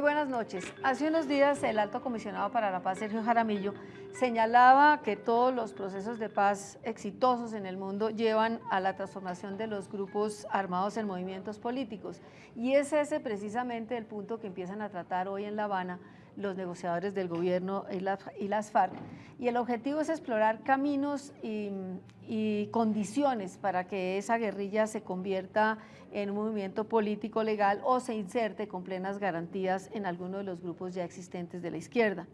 Muy buenas noches. Hace unos días el Alto Comisionado para la Paz, Sergio Jaramillo, señalaba que todos los procesos de paz exitosos en el mundo llevan a la transformación de los grupos armados en movimientos políticos. Y es ese precisamente el punto que empiezan a tratar hoy en La Habana los negociadores del gobierno y las FARC. Y el objetivo es explorar caminos y condiciones para que esa guerrilla se convierta en un movimiento político legal o se inserte con plenas garantías en alguno de los grupos ya existentes de la izquierda.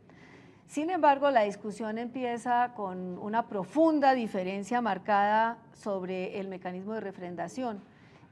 Sin embargo, la discusión empieza con una profunda diferencia marcada sobre el mecanismo de refrendación.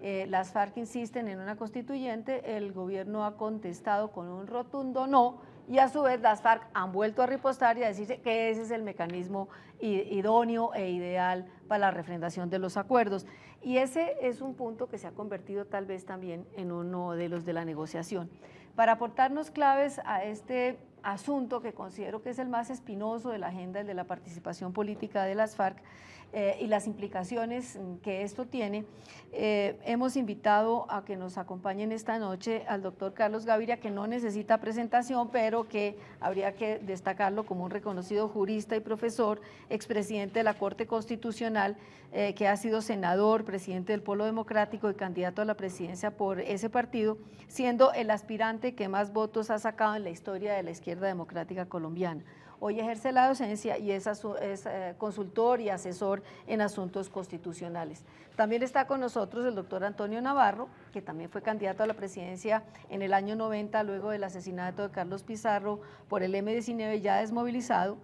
Las FARC insisten en una constituyente, el gobierno ha contestado con un rotundo no, y a su vez las FARC han vuelto a ripostar y a decirse que ese es el mecanismo idóneo e ideal para la refrendación de los acuerdos. Y ese es un punto que se ha convertido tal vez también en uno de los de la negociación. Para aportarnos claves a este asunto que considero que es el más espinoso de la agenda, el de la participación política de las FARC y las implicaciones que esto tiene, hemos invitado a que nos acompañen esta noche al doctor Carlos Gaviria, que no necesita presentación, pero que habría que destacarlo como un reconocido jurista y profesor, expresidente de la Corte Constitucional, que ha sido senador, presidente del Polo Democrático y candidato a la presidencia por ese partido, siendo el aspirante que más votos ha sacado en la historia de la izquierda democrática colombiana. Hoy ejerce la docencia y es consultor y asesor en asuntos constitucionales. También está con nosotros el doctor Antonio Navarro, que también fue candidato a la presidencia en el año 90, luego del asesinato de Carlos Pizarro por el M-19, ya desmovilizado.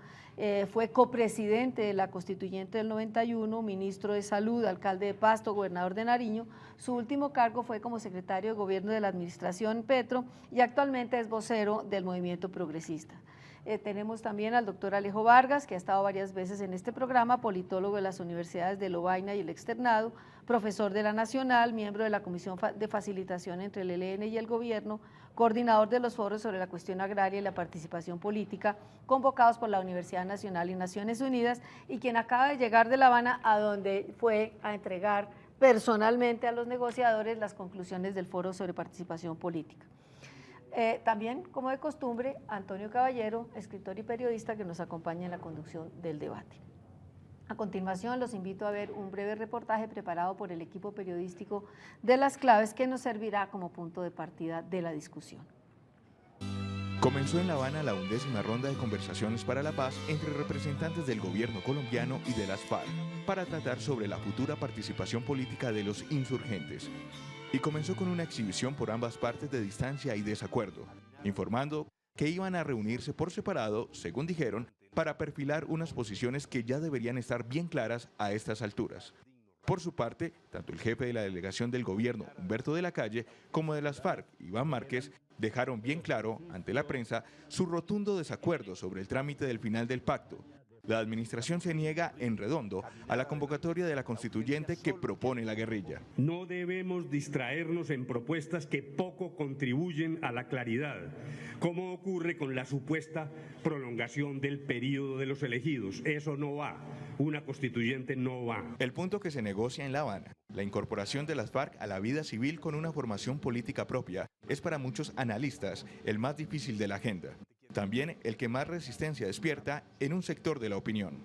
Fue copresidente de la Constituyente del 91, ministro de Salud, alcalde de Pasto, gobernador de Nariño. Su último cargo fue como secretario de Gobierno de la Administración Petro y actualmente es vocero del Movimiento Progresista. Tenemos también al doctor Alejo Vargas, que ha estado varias veces en este programa, politólogo de las universidades de Lovaina y el Externado, profesor de la Nacional, miembro de la Comisión de Facilitación entre el ELN y el Gobierno, coordinador de los foros sobre la cuestión agraria y la participación política, convocados por la Universidad Nacional y Naciones Unidas, y quien acaba de llegar de La Habana, a donde fue a entregar personalmente a los negociadores las conclusiones del foro sobre participación política. También, como de costumbre, Antonio Caballero, escritor y periodista, que nos acompaña en la conducción del debate. A continuación, los invito a ver un breve reportaje preparado por el equipo periodístico de Las Claves, que nos servirá como punto de partida de la discusión. Comenzó en La Habana la 11ª ronda de conversaciones para la paz entre representantes del gobierno colombiano y de las FARC para tratar sobre la futura participación política de los insurgentes. Y comenzó con una exhibición por ambas partes de distancia y desacuerdo, informando que iban a reunirse por separado, según dijeron, para perfilar unas posiciones que ya deberían estar bien claras a estas alturas. Por su parte, tanto el jefe de la delegación del gobierno, Humberto de la Calle, como de las FARC, Iván Márquez, dejaron bien claro ante la prensa su rotundo desacuerdo sobre el trámite del final del pacto. La administración se niega en redondo a la convocatoria de la constituyente que propone la guerrilla. No debemos distraernos en propuestas que poco contribuyen a la claridad, como ocurre con la supuesta prolongación del periodo de los elegidos. Eso no va. Una constituyente no va. El punto que se negocia en La Habana, la incorporación de las FARC a la vida civil con una formación política propia, es para muchos analistas el más difícil de la agenda. También el que más resistencia despierta en un sector de la opinión.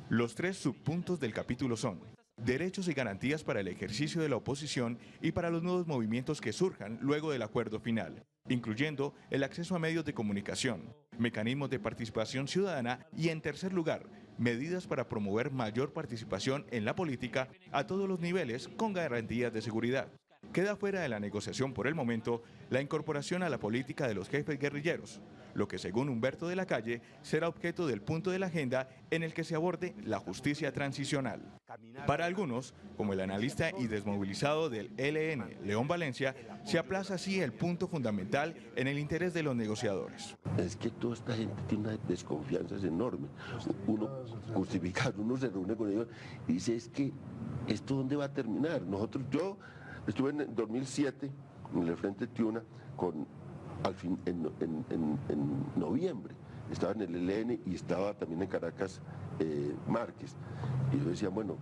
Los tres subpuntos del capítulo son: derechos y garantías para el ejercicio de la oposición y para los nuevos movimientos que surjan luego del acuerdo final, incluyendo el acceso a medios de comunicación, mecanismos de participación ciudadana y, en tercer lugar, medidas para promover mayor participación en la política a todos los niveles con garantías de seguridad. Queda fuera de la negociación por el momento la incorporación a la política de los jefes guerrilleros, lo que, según Humberto de la Calle, será objeto del punto de la agenda en el que se aborde la justicia transicional. Para algunos, como el analista y desmovilizado del ELN, León Valencia, se aplaza así el punto fundamental en el interés de los negociadores. Es que toda esta gente tiene una desconfianza enorme. Uno justificado, uno se reúne con ellos y dice: es que ¿esto dónde va a terminar? Yo estuve en 2007 en el Frente Tiuna en noviembre. Estaba en el ELN y estaba también en Caracas Márquez. Y yo decía, bueno,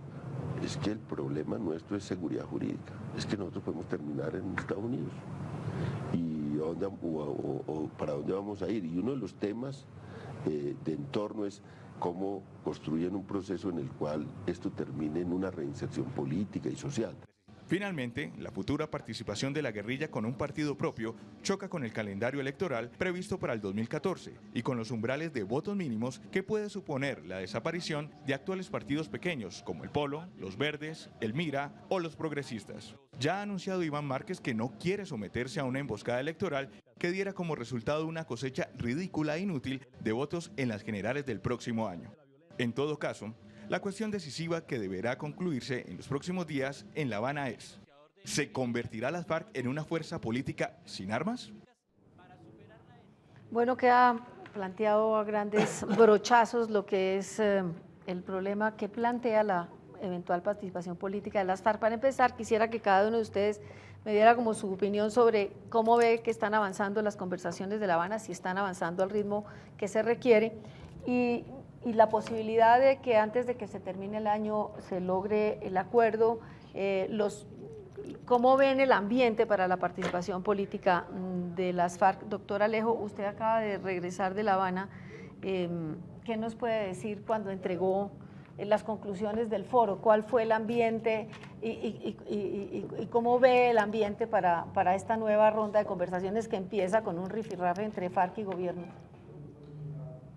es que el problema nuestro es seguridad jurídica. Es que nosotros podemos terminar en Estados Unidos. Y o para dónde vamos a ir. Y uno de los temas de entorno es cómo construyen un proceso en el cual esto termine en una reinserción política y social. Finalmente, la futura participación de la guerrilla con un partido propio choca con el calendario electoral previsto para el 2014 y con los umbrales de votos mínimos que puede suponer la desaparición de actuales partidos pequeños como el Polo, los Verdes, el Mira o los Progresistas. Ya ha anunciado Iván Márquez que no quiere someterse a una emboscada electoral que diera como resultado una cosecha ridícula e inútil de votos en las generales del próximo año. En todo caso, la cuestión decisiva que deberá concluirse en los próximos días en La Habana es: ¿se convertirá las FARC en una fuerza política sin armas? Bueno, queda planteado a grandes brochazos lo que es el problema que plantea la eventual participación política de las FARC. Para empezar, quisiera que cada uno de ustedes me diera como su opinión sobre cómo ve que están avanzando las conversaciones de La Habana, si están avanzando al ritmo que se requiere, y la posibilidad de que antes de que se termine el año se logre el acuerdo, ¿cómo ven el ambiente para la participación política de las FARC? Doctor Alejo, usted acaba de regresar de La Habana, ¿qué nos puede decir cuando entregó las conclusiones del foro? ¿Cuál fue el ambiente y cómo ve el ambiente para esta nueva ronda de conversaciones que empieza con un rifirrafe entre FARC y gobierno?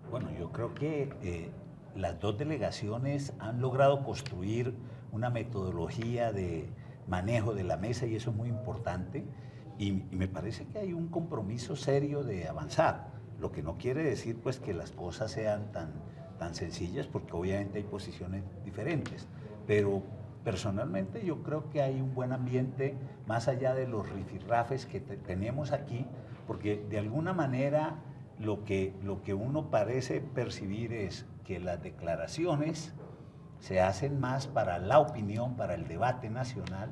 Bueno, yo creo que las dos delegaciones han logrado construir una metodología de manejo de la mesa y eso es muy importante y me parece que hay un compromiso serio de avanzar, lo que no quiere decir pues que las cosas sean tan sencillas porque obviamente hay posiciones diferentes, pero personalmente yo creo que hay un buen ambiente más allá de los rifirrafes que tenemos aquí, porque de alguna manera lo que uno parece percibir es que las declaraciones se hacen más para la opinión, para el debate nacional.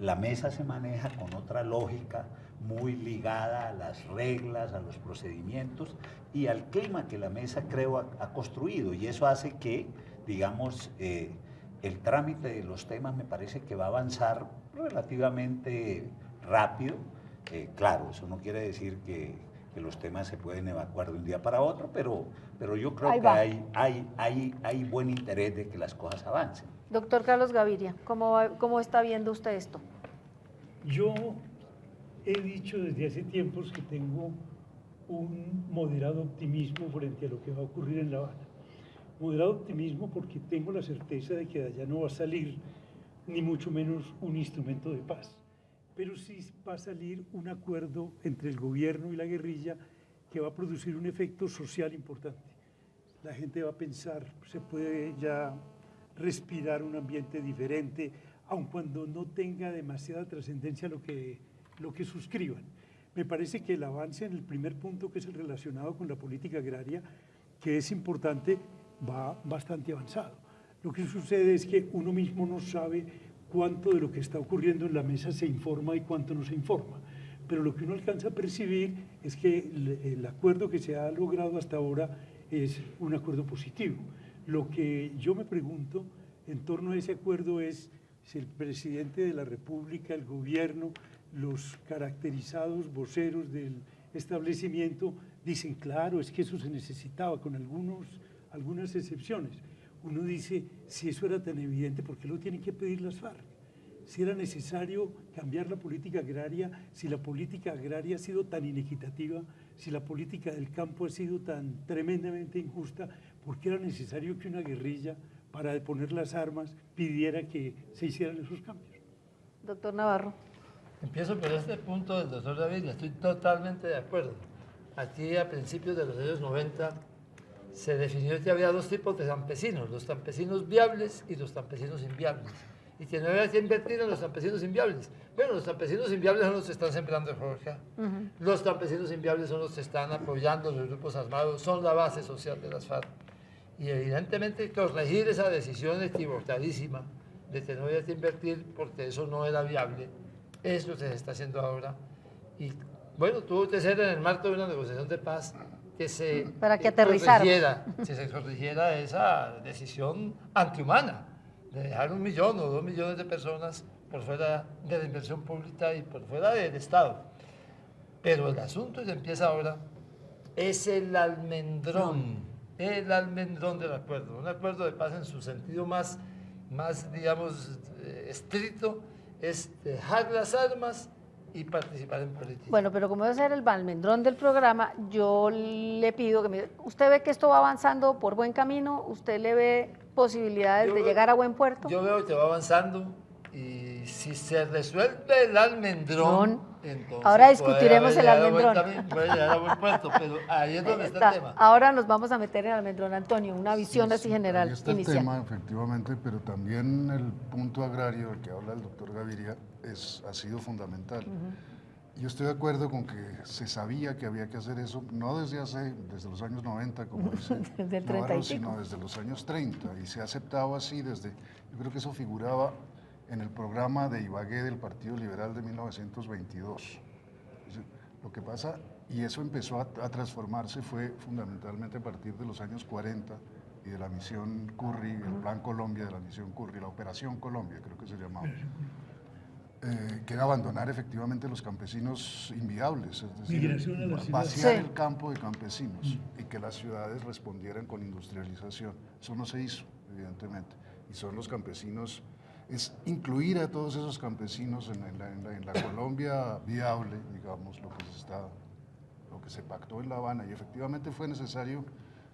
La mesa se maneja con otra lógica muy ligada a las reglas, a los procedimientos y al clima que la mesa creo ha construido, y eso hace que, digamos, el trámite de los temas me parece que va a avanzar relativamente rápido. Claro, eso no quiere decir que los temas se pueden evacuar de un día para otro, pero yo creo que hay buen interés de que las cosas avancen. Doctor Carlos Gaviria, ¿cómo está viendo usted esto? Yo he dicho desde hace tiempos que tengo un moderado optimismo frente a lo que va a ocurrir en La Habana. Moderado optimismo porque tengo la certeza de que de allá no va a salir ni mucho menos un instrumento de paz, pero sí va a salir un acuerdo entre el gobierno y la guerrilla que va a producir un efecto social importante. La gente va a pensar, se puede ya respirar un ambiente diferente, aun cuando no tenga demasiada trascendencia lo que suscriban. Me parece que el avance en el primer punto, que es el relacionado con la política agraria, que es importante, va bastante avanzado. Lo que sucede es que uno mismo no sabe cuánto de lo que está ocurriendo en la mesa se informa y cuánto no se informa. Pero lo que uno alcanza a percibir es que el acuerdo que se ha logrado hasta ahora es un acuerdo positivo. Lo que yo me pregunto en torno a ese acuerdo es si el presidente de la República, el gobierno, los caracterizados voceros del establecimiento dicen, claro, es que eso se necesitaba, con algunas excepciones. Uno dice, si eso era tan evidente, ¿por qué lo tienen que pedir las FARC? Si era necesario cambiar la política agraria, si la política agraria ha sido tan inequitativa, si la política del campo ha sido tan tremendamente injusta, ¿por qué era necesario que una guerrilla, para poner las armas, pidiera que se hicieran esos cambios? Doctor Navarro. Empiezo por este punto del doctor David, estoy totalmente de acuerdo. Aquí a principios de los años 90 se definió que había dos tipos de campesinos, los campesinos viables y los campesinos inviables, y que no había que invertir en los campesinos inviables. Bueno, los campesinos inviables son los que están sembrando forja, los campesinos inviables son los que están apoyando los grupos armados, son la base social de las FARC. Y evidentemente corregir esa decisión equivocadísima de que no había que invertir porque eso no era viable, es lo que se está haciendo ahora. Y bueno, tuvo que ser en el marco de una negociación de paz que se corrigiera esa decisión antihumana de dejar 1 millón o 2 millones de personas por fuera de la inversión pública y por fuera del Estado. Pero el asunto que empieza ahora es el almendrón del acuerdo. Un acuerdo de paz en su sentido más digamos, estricto, es dejar las armas y participar en política. Bueno, pero como debe ser el almendrón del programa, yo le pido que ¿usted ve que esto va avanzando por buen camino? ¿Usted le ve posibilidades de llegar a buen puerto? Yo veo que va avanzando y si se resuelve el almendrón, entonces ahora discutiremos el almendrón. Puede llegar a buen puerto, pero ahí es donde está el tema. Ahora nos vamos a meter en el almendrón, Antonio, una visión así general. Ahí está inicial. el tema, efectivamente, pero también el punto agrario del que habla el doctor Gaviria ha sido fundamental. Yo estoy de acuerdo con que se sabía que había que hacer eso, no desde los años 90, como dice desde el 30 Navarro, sino desde los años 30, y se ha aceptado así desde, yo creo que eso figuraba en el programa de Ibagué del Partido Liberal de 1922. Lo que pasa, y eso empezó a transformarse, fue fundamentalmente a partir de los años 40 y de la misión Curry, el Plan Colombia de la misión Curry, la Operación Colombia creo que se llamaba, que era abandonar efectivamente los campesinos inviables, es decir, vaciar el campo de campesinos y que las ciudades respondieran con industrialización. Eso no se hizo, evidentemente, y son los campesinos, es incluir a todos esos campesinos en la Colombia viable, digamos, lo que se pactó en La Habana, y efectivamente fue necesario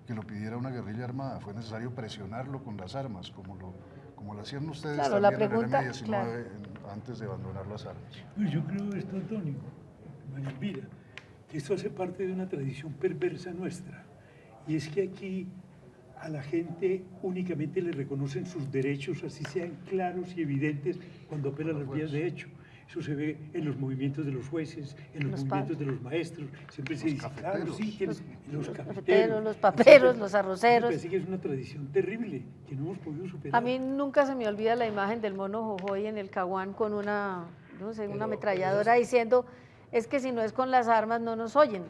que lo pidiera una guerrilla armada, fue necesario presionarlo con las armas, como lo hacían ustedes claro, también la pregunta, en el M-19, claro, antes de abandonar las armas. Pues yo creo esto, Antonio, María Elvira, que esto hace parte de una tradición perversa nuestra, y es que aquí a la gente únicamente le reconocen sus derechos, así sean claros y evidentes, cuando apela a las vías de hecho. Eso se ve en los movimientos de los jueces, en los movimientos de los maestros, siempre se dice, claro, sí, los cafeteros, los paperos, los arroceros. Me parece que es una tradición terrible que no hemos podido superar. A mí nunca se me olvida la imagen del mono Jojoy en el Caguán con una ametralladora diciendo, es que si no es con las armas no nos oyen.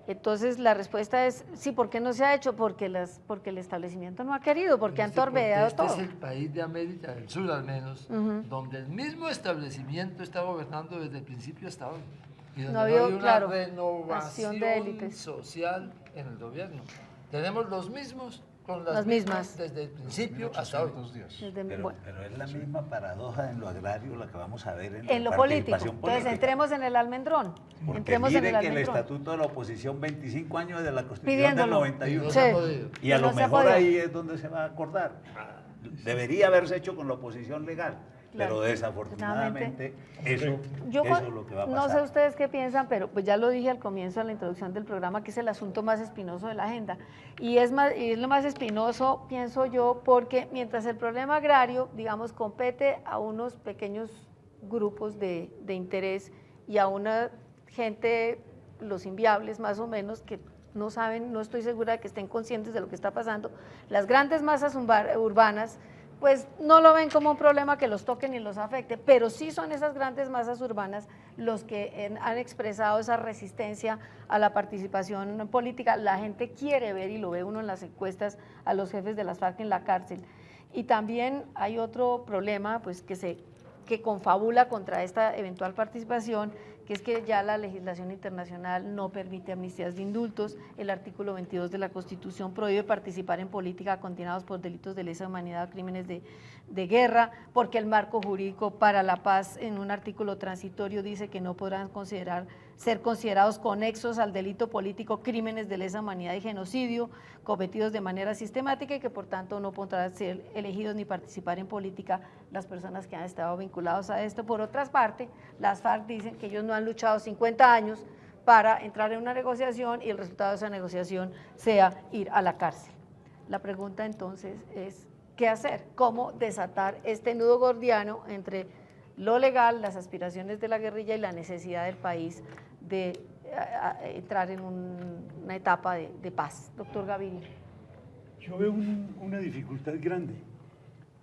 Entonces la respuesta es, sí, ¿por qué no se ha hecho? Porque el establecimiento no ha querido, porque han torpedeado todo. Este es el país de América del Sur, al menos, donde el mismo establecimiento está gobernando desde el principio hasta hoy. Y donde no hay una renovación de élites social en el gobierno. Tenemos los mismos con las mismas desde el principio hasta hoy. Pero es la misma paradoja en lo agrario la que vamos a ver en lo político. Entonces entremos en el almendrón. Porque entremos mire en el que el almendrón. Estatuto de la Oposición, 25 años de la Constitución pidiéndolo del 91. Sí. Y a lo mejor ahí es donde se va a acordar. Debería haberse hecho con la oposición legal. Claro, pero desafortunadamente eso es lo que va a pasar. No sé ustedes qué piensan, pero pues ya lo dije al comienzo de la introducción del programa, que es el asunto más espinoso de la agenda. Y es lo más espinoso, pienso yo, porque mientras el problema agrario, digamos, compete a unos pequeños grupos de interés y a una gente, los inviables más o menos, que no saben, no estoy segura de que estén conscientes de lo que está pasando, las grandes masas urbanas pues no lo ven como un problema que los toque ni los afecte, pero sí son esas grandes masas urbanas los que han expresado esa resistencia a la participación política. La gente quiere ver, y lo ve uno en las encuestas, a los jefes de las FARC en la cárcel. Y también hay otro problema pues que confabula contra esta eventual participación, que es que ya la legislación internacional no permite amnistías de indultos, el artículo 22 de la Constitución prohíbe participar en política condenados por delitos de lesa humanidad o crímenes de guerra, porque el marco jurídico para la paz en un artículo transitorio dice que no podrán ser considerados conexos al delito político crímenes de lesa humanidad y genocidio cometidos de manera sistemática y que por tanto no podrán ser elegidos ni participar en política las personas que han estado vinculados a esto. Por otra parte, las FARC dicen que ellos no han luchado 50 años para entrar en una negociación y el resultado de esa negociación sea ir a la cárcel. La pregunta entonces es, ¿qué hacer? ¿Cómo desatar este nudo gordiano entre lo legal, las aspiraciones de la guerrilla y la necesidad del país de entrar en una etapa de paz? Doctor Gaviria. Yo veo una dificultad grande.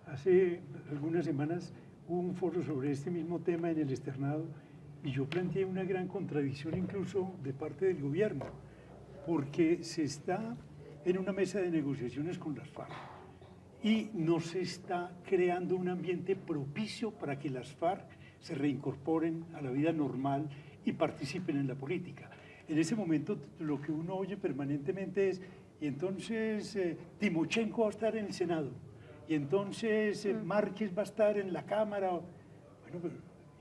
Hace algunas semanas hubo un foro sobre este mismo tema en el externado y yo planteé una gran contradicción incluso de parte del gobierno, porque se está en una mesa de negociaciones con las FARC y no se está creando un ambiente propicio para que las FARC se reincorporen a la vida normal y participen en la política. En ese momento lo que uno oye permanentemente es, y entonces Timochenko va a estar en el Senado, y entonces Márquez va a estar en la Cámara. Bueno, pero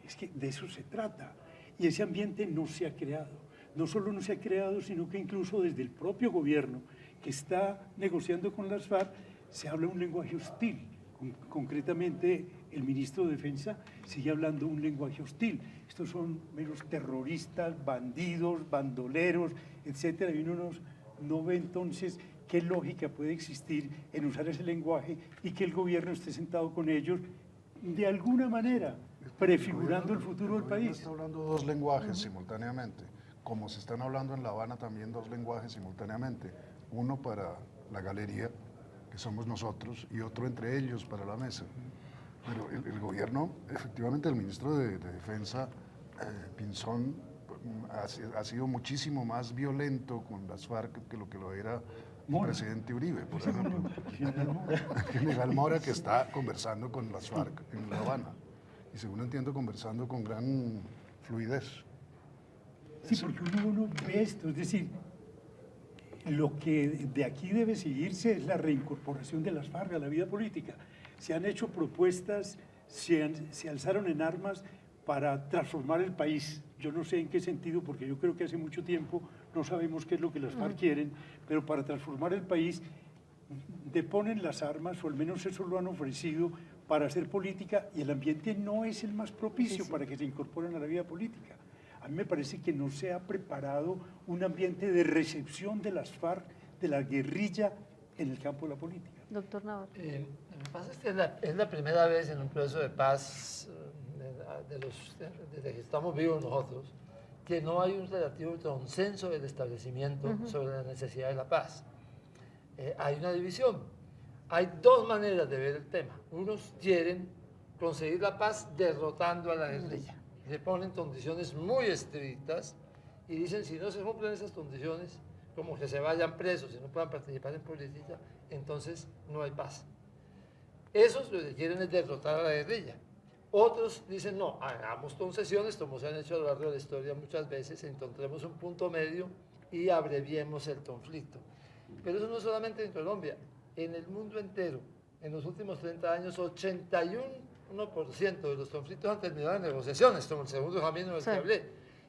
es que de eso se trata. Y ese ambiente no se ha creado. No solo no se ha creado, sino que incluso desde el propio gobierno que está negociando con las FARC, se habla un lenguaje hostil. Concretamente, el ministro de Defensa sigue hablando un lenguaje hostil. Estos son meros terroristas, bandidos, bandoleros, etcétera. Y uno no ve entonces qué lógica puede existir en usar ese lenguaje y que el gobierno esté sentado con ellos de alguna manera, prefigurando el futuro del país. Está hablando dos lenguajes simultáneamente, como se están hablando en La Habana también dos lenguajes simultáneamente, uno para la galería, que somos nosotros, y otro entre ellos para la mesa. Pero el gobierno, efectivamente, el ministro de Defensa, Pinzón, ha sido muchísimo más violento con las FARC que lo era el presidente Uribe, por ejemplo. General Mora, que está conversando con las FARC en La Habana, y según entiendo, conversando con gran fluidez. Sí, porque uno ve esto, es decir, lo que de aquí debe seguirse es la reincorporación de las FARC a la vida política. Se han hecho propuestas, se alzaron en armas para transformar el país. Yo no sé en qué sentido, porque yo creo que hace mucho tiempo no sabemos qué es lo que las FARC quieren, pero para transformar el país deponen las armas, o al menos eso lo han ofrecido, para hacer política, y el ambiente no es el más propicio para que se incorporen a la vida política. A mí me parece que no se ha preparado un ambiente de recepción de las FARC, de la guerrilla en el campo de la política. Doctor Navarro. Lo que pasa es que es la primera vez en un proceso de paz, desde que estamos vivos nosotros, que no hay un relativo consenso del establecimiento sobre la necesidad de la paz. Hay una división. Hay dos maneras de ver el tema. Unos quieren conseguir la paz derrotando a la guerrilla. Se ponen condiciones muy estrictas y dicen, si no se cumplen esas condiciones, como que se vayan presos y no puedan participar en política, entonces no hay paz. Esos lo que quieren es derrotar a la guerrilla. Otros dicen, no, hagamos concesiones, como se han hecho a lo largo de la historia muchas veces, encontremos un punto medio y abreviemos el conflicto. Pero eso no solamente en Colombia, en el mundo entero. En los últimos 30 años, 81% de los conflictos han terminado en negociaciones, como el segundo camino del que hablé,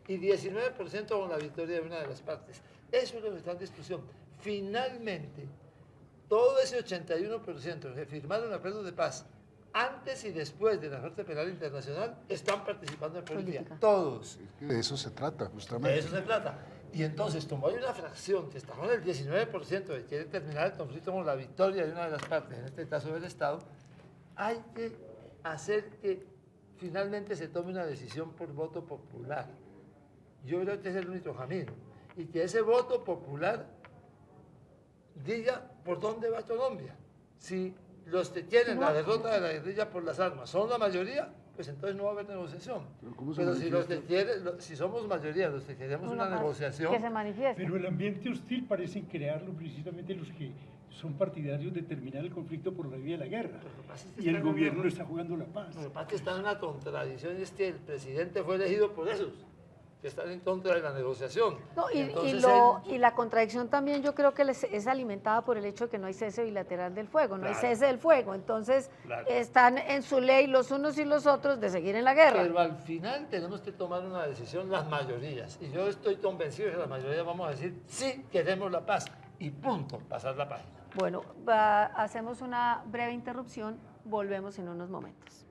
y 19% con la victoria de una de las partes. Eso es lo que está en discusión. Finalmente, todo ese 81% que firmaron acuerdos de paz antes y después de la Corte Penal Internacional están participando en política. Todos. De eso se trata, justamente. De eso se trata. Y entonces, como hay una fracción que está con el 19% que quiere terminar el conflicto con la victoria de una de las partes, en este caso del Estado, hay que hacer que finalmente se tome una decisión por voto popular. Yo creo que es el único camino. Y que ese voto popular diga por dónde va Colombia. Si los que quieren la derrota de la guerrilla por las armas son la mayoría, pues entonces no va a haber negociación. Pero si los que quieren, si somos mayoría los que queremos una negociación, que se manifieste. Pero el ambiente hostil parecen crearlo precisamente los que son partidarios de terminar el conflicto por la vía de la guerra. Y el gobierno está jugando la paz. Lo que pasa es que está en una contradicción, y es que el presidente fue elegido por esos que están en contra de la negociación. No, y la contradicción también yo creo que es alimentada por el hecho de que no hay cese bilateral del fuego, no hay cese del fuego, entonces están en su ley los unos y los otros de seguir en la guerra. Pero al final tenemos que tomar una decisión las mayorías, y yo estoy convencido de que las mayorías vamos a decir, sí, queremos la paz, y punto, pasar la página. Bueno, hacemos una breve interrupción, volvemos en unos momentos.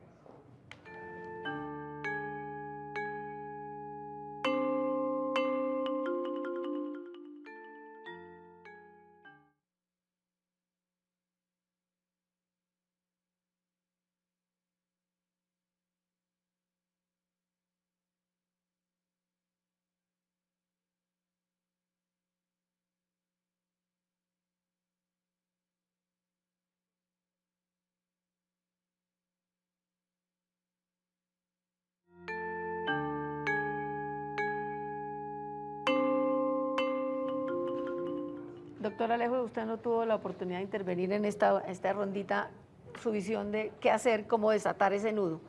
Doctor Alejo, usted no tuvo la oportunidad de intervenir en esta rondita, su visión de qué hacer, cómo desatar ese nudo.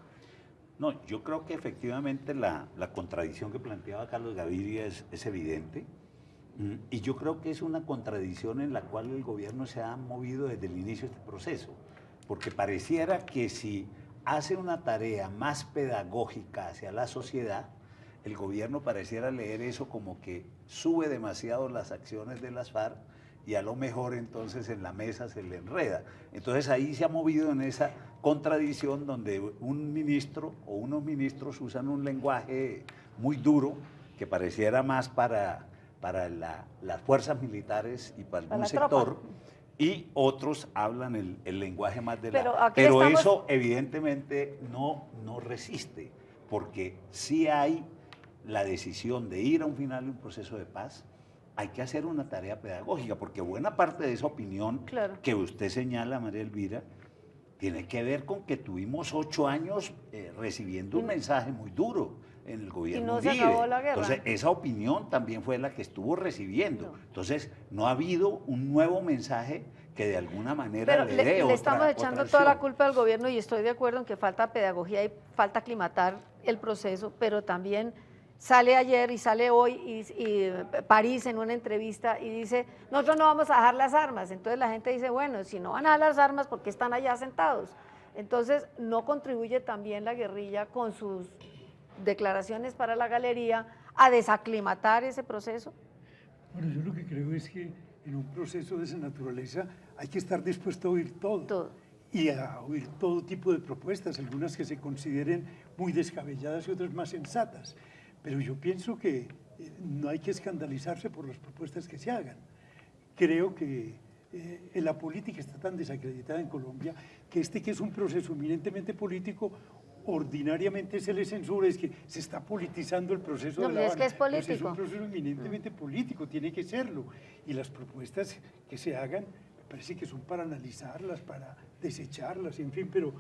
No, yo creo que efectivamente la contradicción que planteaba Carlos Gaviria es evidente. Y yo creo que es una contradicción en la cual el gobierno se ha movido desde el inicio de este proceso, porque pareciera que si hace una tarea más pedagógica hacia la sociedad, el gobierno pareciera leer eso como que sube demasiado las acciones de las FARC y a lo mejor entonces en la mesa se le enreda. Entonces ahí se ha movido en esa contradicción donde un ministro o unos ministros usan un lenguaje muy duro que pareciera más para las fuerzas militares y para algún sector, y otros hablan el lenguaje más de la... Pero eso evidentemente no resiste, porque sí hay la decisión de ir a un final de un proceso de paz, hay que hacer una tarea pedagógica, porque buena parte de esa opinión que usted señala, María Elvira, tiene que ver con que tuvimos 8 años recibiendo un mensaje muy duro en el gobierno. Y no se acabó la guerra. Entonces, esa opinión también fue la que estuvo recibiendo. Entonces, no ha habido un nuevo mensaje que de alguna manera le dé le estamos echando toda la culpa al gobierno, y estoy de acuerdo en que falta pedagogía y falta aclimatar el proceso, pero también sale ayer y sale hoy y París en una entrevista y dice, nosotros no vamos a dejar las armas. Entonces la gente dice, bueno, si no van a dejar las armas, ¿por qué están allá sentados? Entonces, ¿no contribuye también la guerrilla con sus declaraciones para la galería a desaclimatar ese proceso? Bueno, yo lo que creo es que en un proceso de esa naturaleza hay que estar dispuesto a oír todo. Y a oír todo tipo de propuestas, algunas que se consideren muy descabelladas y otras más sensatas. Pero yo pienso que no hay que escandalizarse por las propuestas que se hagan. Creo que la política está tan desacreditada en Colombia que que es un proceso eminentemente político, ordinariamente se le censura, es que se está politizando el proceso de La Habana. Es que es político. Pues es un proceso eminentemente político, tiene que serlo. Y las propuestas que se hagan, me parece que son para analizarlas, para desecharlas, en fin, pero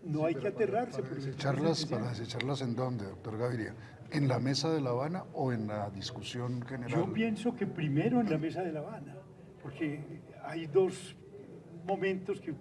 no hay que aterrarse. ¿Para desecharlas en dónde, doctor Gaviria? ¿En la mesa de La Habana o en la discusión general? Yo pienso que primero en la mesa de La Habana, porque hay dos momentos que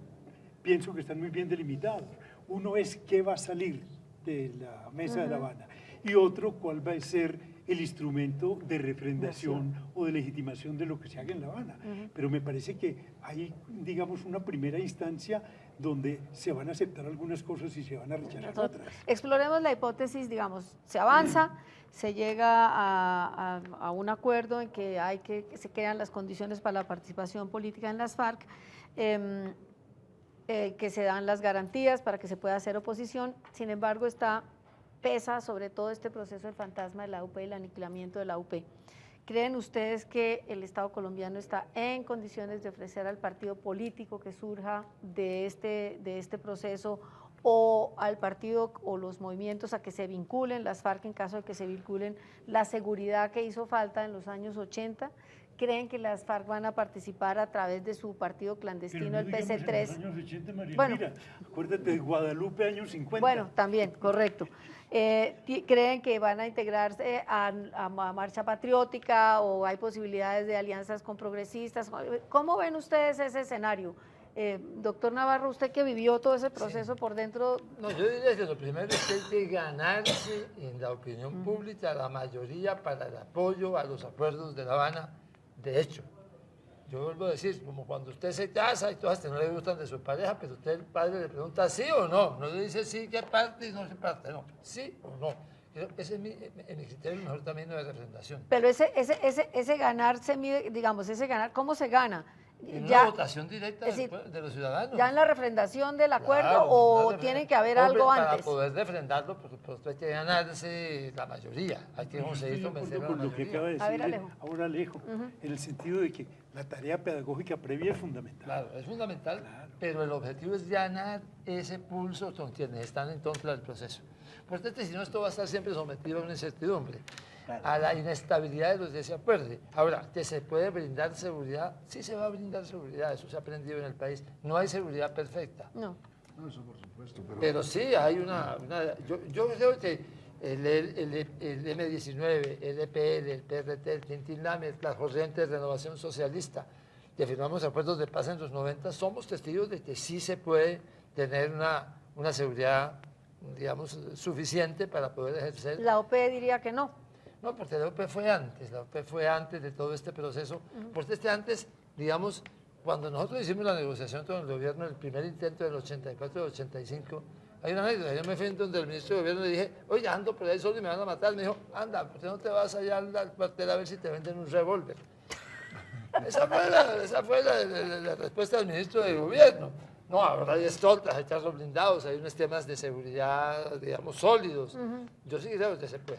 pienso que están muy bien delimitados. Uno es qué va a salir de la mesa de La Habana, y otro cuál va a ser el instrumento de refrendación o de legitimación de lo que se haga en La Habana. Pero me parece que hay, digamos, una primera instancia donde se van a aceptar algunas cosas y se van a rechazar otras. Exploremos la hipótesis, digamos, se avanza, se llega a un acuerdo en que se crean las condiciones para la participación política en las FARC, que se dan las garantías para que se pueda hacer oposición. Sin embargo, pesa sobre todo este proceso el fantasma de la UP y el aniquilamiento de la UP. ¿Creen ustedes que el Estado colombiano está en condiciones de ofrecer al partido político que surja de este proceso, o al partido o los movimientos a que se vinculen, las FARC en caso de que se vinculen, la seguridad que hizo falta en los años 80? ¿Creen que las FARC van a participar a través de su partido clandestino, el PC3? En los años 80, María Bueno, Elvira, acuérdate de Guadalupe, años 50. Bueno, también, correcto. ¿Creen que van a integrarse a Marcha Patriótica, o hay posibilidades de alianzas con progresistas? ¿Cómo ven ustedes ese escenario? Doctor Navarro, usted que vivió todo ese proceso por dentro. No, yo diría que lo primero es que hay que ganarse en la opinión pública la mayoría para el apoyo a los acuerdos de La Habana. De hecho, yo vuelvo a decir, como cuando usted se casa y todas que no le gustan de su pareja, pero usted, el padre, le pregunta sí o no. No le dice sí, ¿qué parte? Y no se parte, no, sí o no. Ese es mi criterio mejor también de representación. Pero ese ganar se mide, digamos, ese ganar, ¿cómo se gana? En una votación directa de los ciudadanos. ¿Ya en la refrendación del acuerdo, o tiene que haber algo antes? Para poder refrendarlo, por supuesto, hay que ganarse la mayoría. Hay que conseguir convencer a la mayoría. Lo que acaba de decir ahora Alejo, en el sentido de que la tarea pedagógica previa es fundamental. Claro, es fundamental, pero el objetivo es ganar ese pulso con quienes están en contra del proceso. Porque si no, esto va a estar siempre sometido a una incertidumbre, a la inestabilidad de los que se acuerde. Ahora, ¿que se puede brindar seguridad? Sí se va a brindar seguridad, eso se ha aprendido en el país. No hay seguridad perfecta. No. No, eso por supuesto. Pero sí hay yo creo que el M19, el EPL, el PRT, el Tintin Lamet, la corriente de renovación socialista, que firmamos acuerdos de paz en los 90, somos testigos de que sí se puede tener una seguridad digamos, suficiente para poder ejercer. La OP diría que no. No, porque la OP fue antes de todo este proceso, porque antes, digamos, cuando nosotros hicimos la negociación con el gobierno, el primer intento del 84 y 85, hay una anécdota, yo me fui donde el ministro de gobierno le dije, oye, ando por ahí solo y me van a matar, me dijo, anda, ¿por qué no te vas allá al cuartel a ver si te venden un revólver? Esa fue la respuesta del ministro de gobierno. No, ahora hay escoltas, hay carros blindados, hay unos temas de seguridad, digamos, sólidos. Yo sí creo que se puede.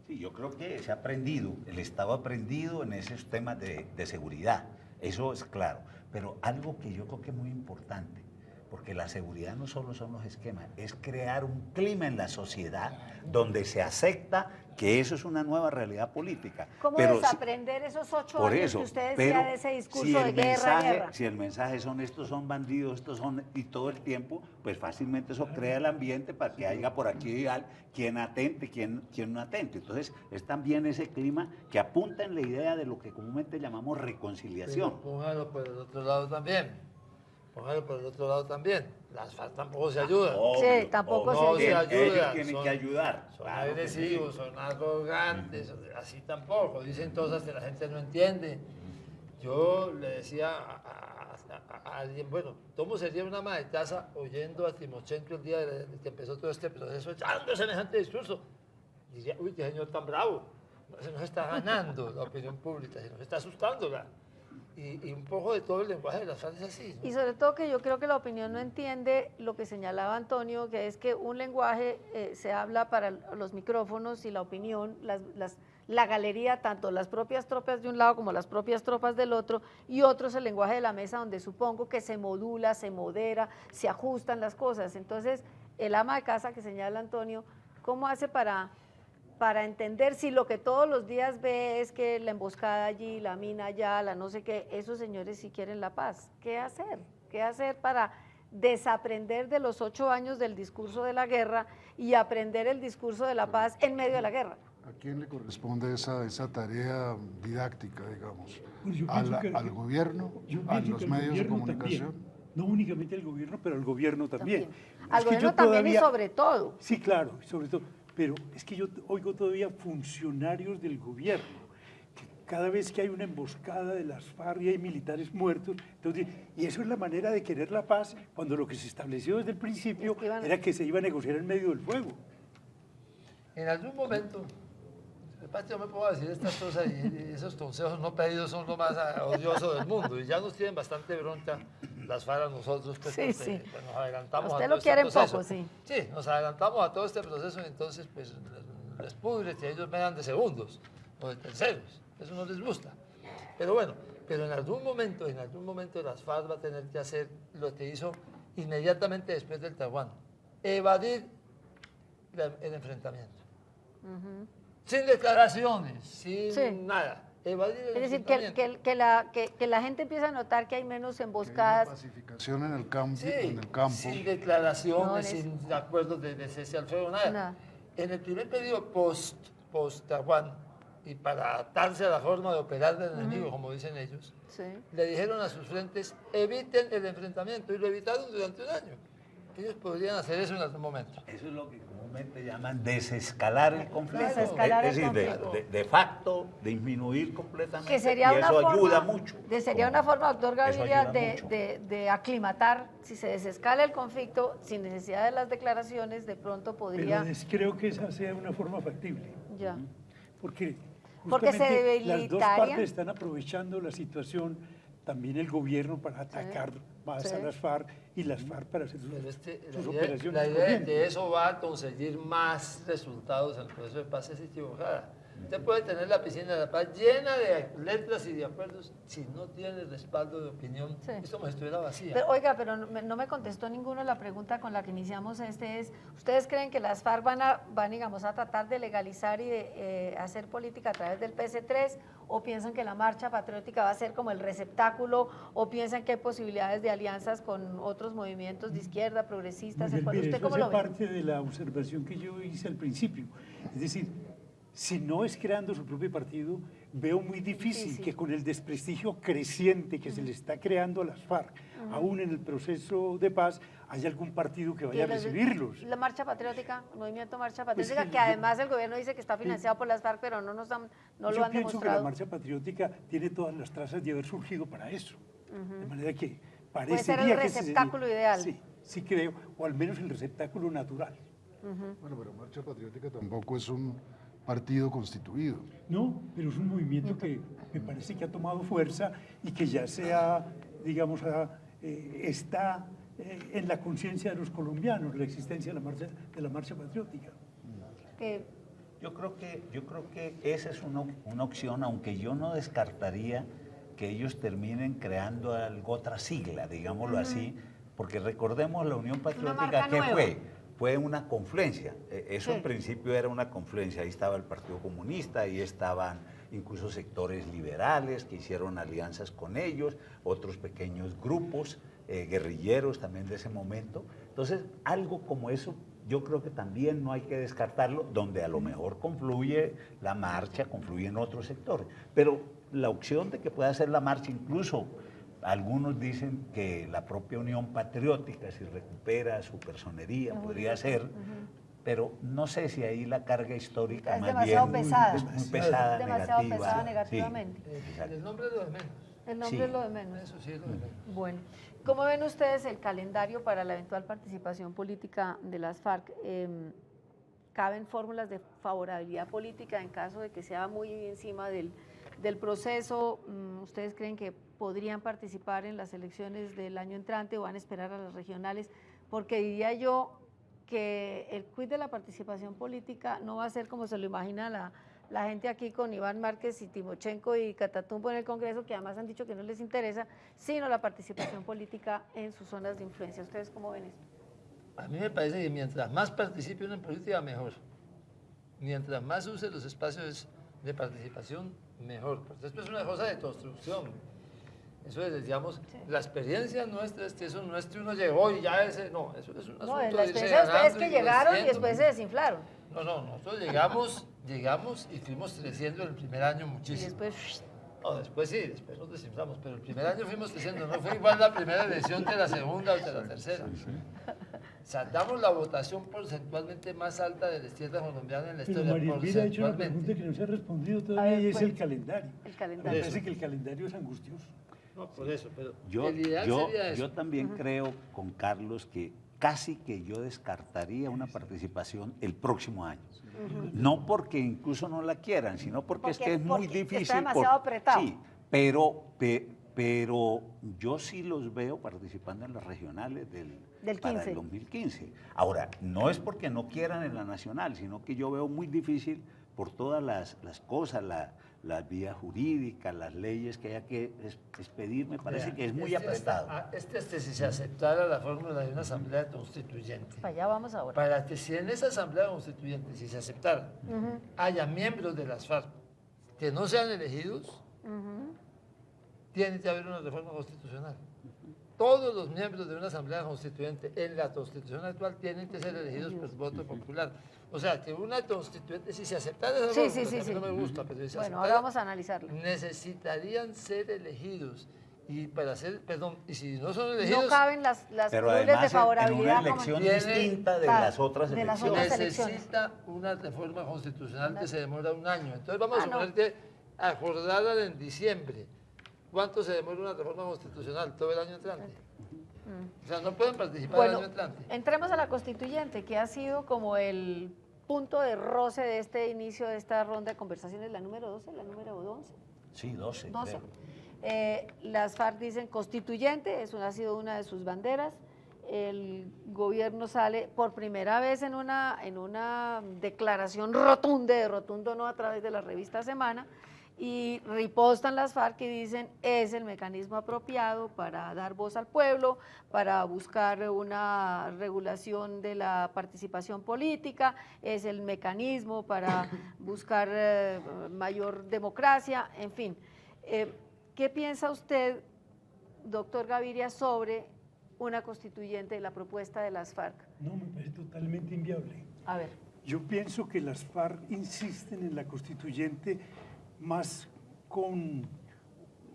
Sí, yo creo que se ha aprendido, el Estado ha aprendido en esos temas de seguridad, eso es claro, pero algo que yo creo que es muy importante, porque la seguridad no solo son los esquemas, es crear un clima en la sociedad donde se acepta que eso es una nueva realidad política. ¿Cómo pero desaprender esos 8 por años eso, que usted pero decía de ese discurso si de guerra? Si el mensaje son estos son bandidos, estos son, y todo el tiempo, pues fácilmente eso crea el ambiente para que haya por aquí quien atente, quien no atente. Entonces es también ese clima que apunta en la idea de lo que comúnmente llamamos reconciliación. Pero póngalo por el otro lado también. Las FARC tampoco se ayudan. Sí, tampoco se ayudan. Ellos tienen que ayudar. Son Claro que agresivos, sí. son arrogantes, así tampoco. Dicen cosas que la gente no entiende. Yo le decía a alguien, bueno, ¿cómo sería una ama de casa oyendo a Timochenko el día que empezó todo este proceso, echando semejante discurso? Diría, uy, qué señor tan bravo. Se nos está ganando la opinión pública, se nos está asustándola. Y un poco de todo el lenguaje de las FARC es así, ¿no? Y sobre todo que yo creo que la opinión no entiende lo que señalaba Antonio, que es que un lenguaje se habla para los micrófonos y la opinión, la galería, tanto las propias tropas de un lado como las propias tropas del otro, y otro es el lenguaje de la mesa, donde supongo que se modula, se modera, se ajustan las cosas. Entonces, el ama de casa que señala Antonio, ¿cómo hace para entender si lo que todos los días ve es que la emboscada allí, la mina allá, la no sé qué, esos señores sí quieren la paz? ¿Qué hacer? ¿Qué hacer para desaprender de los 8 años del discurso de la guerra y aprender el discurso de la paz en medio de la guerra? ¿A quién le corresponde esa tarea didáctica, digamos? Pues yo pienso ¿Al gobierno? Yo ¿A pienso los que al medios de gobierno comunicación? también. No únicamente al gobierno, pero al gobierno también. Al Es que gobierno yo también todavía- y sobre todo. Sí, claro, sobre todo. Pero es que yo oigo todavía funcionarios del gobierno, que cada vez que hay una emboscada de las FARC y hay militares muertos, entonces, y eso es la manera de querer la paz, cuando lo que se estableció desde el principio era que se iba a negociar en medio del fuego. En algún momento, aparte yo me puedo decir estas cosas y esos consejos no pedidos son lo más odioso del mundo y ya nos tienen bastante bronca las FARC a nosotros, pues, Sí, porque, sí. pues, nos adelantamos A usted a lo todo quieren este proceso. poco, sí. Sí, nos adelantamos a todo este proceso y entonces pues les pudre que ellos vengan de segundos o de terceros, eso no les gusta. Pero bueno, pero en algún momento las FARC va a tener que hacer lo que hizo inmediatamente después del Taiwán, evadir el enfrentamiento. Sin declaraciones, sin Sí. nada. Evadir el Es decir, enfrentamiento. que la gente empieza a notar que hay menos Que hay una emboscadas. pacificación en el campo, Sí, sin No, declaraciones, es- sin acuerdos de cese al fuego, nada. Nada. En el primer periodo post-Taiwán, y para adaptarse a la forma de operar del enemigo, como dicen ellos, Sí. le dijeron a sus frentes, eviten el enfrentamiento, y lo evitaron durante un año. Ellos podrían hacer eso en algún momento. Eso es lo que comúnmente llaman desescalar el conflicto. Desescalar es el decir, conflicto. de facto, disminuir completamente. Que sería y una eso forma, ayuda mucho. sería una forma, doctor Eso Gaviria, ayuda mucho. de aclimatar, si se desescala el conflicto, sin necesidad de las declaraciones, de pronto podría. Pero creo que esa sea una forma factible. Ya. Porque Porque se justamente las dos debilitaría. partes están aprovechando la situación, también el gobierno para atacar más sí. a las FARC y las FARC para hacer Pero sus la operaciones. idea de corrientes. que eso va a conseguir más resultados en el proceso de paz es equivocada. Usted puede tener la piscina de la paz llena de letras y de acuerdos si no tiene respaldo de opinión. Sí. Es como si estuviera vacía. Pero, oiga, pero no me contestó ninguno la pregunta con la que iniciamos ¿ustedes creen que las FARC van digamos, a tratar de legalizar y de hacer política a través del PC3? ¿O piensan que la marcha patriótica va a ser como el receptáculo? ¿O piensan que hay posibilidades de alianzas con otros movimientos de izquierda, progresistas? Miguel, mire, ¿Usted eso cómo hace lo ve? parte de la observación que yo hice al principio. Es decir, si no es creando su propio partido, veo muy difícil que con el desprestigio creciente que se le está creando a las FARC, aún en el proceso de paz, haya algún partido que vaya a recibirlos. La Marcha Patriótica, el movimiento Marcha Patriótica, que además el gobierno dice que está financiado por las FARC, pero no lo han demostrado. Yo pienso que la Marcha Patriótica tiene todas las trazas de haber surgido para eso. De manera que parecería puede ser el receptáculo ideal. Sí, sí creo, o al menos el receptáculo natural. Bueno, pero Marcha Patriótica tampoco es un partido constituido. No, pero es un movimiento que me parece que ha tomado fuerza y que ya digamos, está en la conciencia de los colombianos, la existencia de la marcha patriótica. Yo creo que esa es una opción, aunque yo no descartaría que ellos terminen creando otra sigla, digámoslo así, porque recordemos la Unión Patriótica, ¿qué fue una confluencia. Eso en principio era una confluencia. Ahí estaba el Partido Comunista, ahí estaban incluso sectores liberales que hicieron alianzas con ellos, otros pequeños grupos guerrilleros también de ese momento. Entonces, algo como eso, yo creo que también no hay que descartarlo, donde a lo mejor confluye la marcha, confluyen otros sectores. Pero la opción de que pueda ser la marcha, incluso algunos dicen que la propia Unión Patriótica, si recupera su personería, podría ser, pero no sé si ahí la carga histórica es más demasiado bien pesada. es muy pesada, demasiado negativa. pesada negativamente. Sí, el nombre es lo de menos. El nombre es lo de menos. Eso sí es lo de menos. Bueno, ¿cómo ven ustedes el calendario para la eventual participación política de las FARC? ¿Caben fórmulas de favorabilidad política en caso de que sea muy encima del proceso? ¿Ustedes creen que podrían participar en las elecciones del año entrante o van a esperar a las regionales? Porque diría yo que el quid de la participación política no va a ser como se lo imagina la gente aquí con Iván Márquez y Timochenko y Catatumbo en el Congreso, que además han dicho que no les interesa, sino la participación política en sus zonas de influencia. ¿Ustedes cómo ven eso? A mí me parece que mientras más participe uno en política, mejor. Mientras más use los espacios de participación, mejor. Porque esto es una cosa de construcción. Eso es, digamos, la experiencia nuestra es que eso no es que uno llegó y ya eso es un asunto No, la de experiencia de ustedes que llegaron y después se desinflaron. No, nosotros llegamos y fuimos creciendo el primer año muchísimo. Y después... No, después sí, después nos desinflamos, pero el primer año fuimos creciendo, no fue igual la primera elección que la segunda o que la tercera. O sea, damos la votación porcentualmente más alta de la izquierda colombiana en la Pero historia. María Elvira ha hecho una pregunta que no se ha respondido todavía y es el calendario. El calendario. Me parece que el calendario es angustioso. No, por eso, pero Yo sería eso. también creo con Carlos que casi que yo descartaría una participación el próximo año. No porque incluso no la quieran, sino porque es que es muy difícil. Está demasiado apretado. Sí, pero yo sí los veo participando en las regionales para el 2015. Ahora, no es porque no quieran en la nacional, sino que yo veo muy difícil por todas las cosas, las vías jurídicas, las leyes que haya que expedir, me parece que es muy apretado. Si se aceptara la fórmula de una asamblea constituyente. Para allá vamos ahora. Para que si en esa asamblea constituyente, si se aceptara, haya miembros de las FARC que no sean elegidos, tiene que haber una reforma constitucional. Todos los miembros de una asamblea constituyente en la constitución actual tienen que ser elegidos por voto popular. O sea, que una constituyente, si se aceptara esa fórmula, que a mí no me gusta, pero si se bueno, aceptara, ahora vamos a analizarlo. Necesitarían ser elegidos. Y para ser, y si no son elegidos... No caben las pero curules además de favorabilidad. en una elección distinta de las otras elecciones. Necesita una reforma constitucional que se demora un año. Entonces vamos a suponer que acordada en diciembre. ¿Cuánto se demora una reforma constitucional? ¿Todo el año entrante? O sea, no pueden participar el año entrante. Entremos a la constituyente, que ha sido como el punto de roce de este inicio de esta ronda de conversaciones, la número 12, la número 11. Sí, 12. Las FARC dicen constituyente, eso ha sido una de sus banderas. El gobierno sale por primera vez en una declaración rotundo no a través de la revista Semana, y ripostan las FARC y dicen es el mecanismo apropiado para dar voz al pueblo, para buscar una regulación de la participación política, es el mecanismo para buscar mayor democracia, en fin. ¿Qué piensa usted, doctor Gaviria, sobre una constituyente de la propuesta de las FARC? No, me parece totalmente inviable. A ver. Yo pienso que las FARC insisten en la constituyente más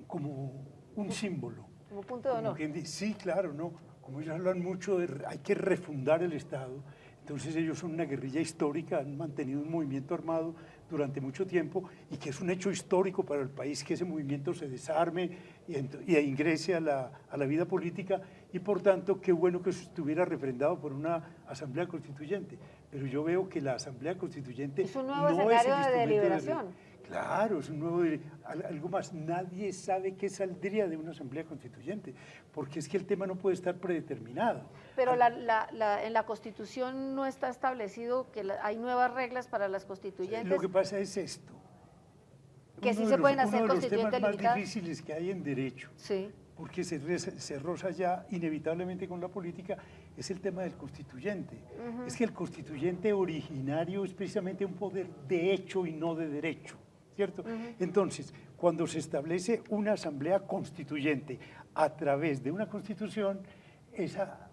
como un símbolo. Como punto de honor. Sí, claro, ¿no? Como ellos hablan mucho de hay que refundar el Estado, entonces ellos son una guerrilla histórica, han mantenido un movimiento armado durante mucho tiempo y que es un hecho histórico para el país que ese movimiento se desarme y ingrese a la vida política, y por tanto qué bueno que estuviera refrendado por una asamblea constituyente. Pero yo veo que la asamblea constituyente es un nuevo no escenario es el de deliberación. Claro, es un nuevo... Algo más, nadie sabe qué saldría de una asamblea constituyente, porque es que el tema no puede estar predeterminado. Pero en la Constitución no está establecido que hay nuevas reglas para las constituyentes. Lo que pasa es esto. Que sí se pueden hacer constituyentes limitadas. Uno de los temas más limitadas. difíciles que hay en derecho, Sí. porque se roza ya inevitablemente con la política, es el tema del constituyente. Es que el constituyente originario es precisamente un poder de hecho y no de derecho, ¿cierto? Entonces, cuando se establece una asamblea constituyente a través de una constitución, esa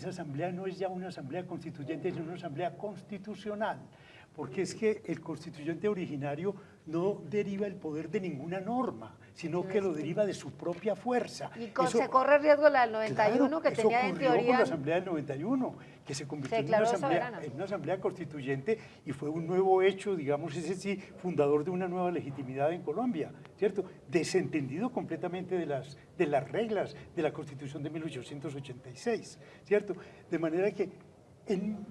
asamblea no es ya una asamblea constituyente, es una asamblea constitucional, porque es que el constituyente originario no deriva el poder de ninguna norma, sino que lo deriva de su propia fuerza. Y se corre el riesgo la del 91, claro, que tenía en con teoría... la asamblea del 91, que se convirtió en una asamblea constituyente y fue un nuevo hecho, digamos, ese sí, fundador de una nueva legitimidad en Colombia, ¿cierto? Desentendido completamente de las reglas de la Constitución de 1886, ¿cierto? De manera que en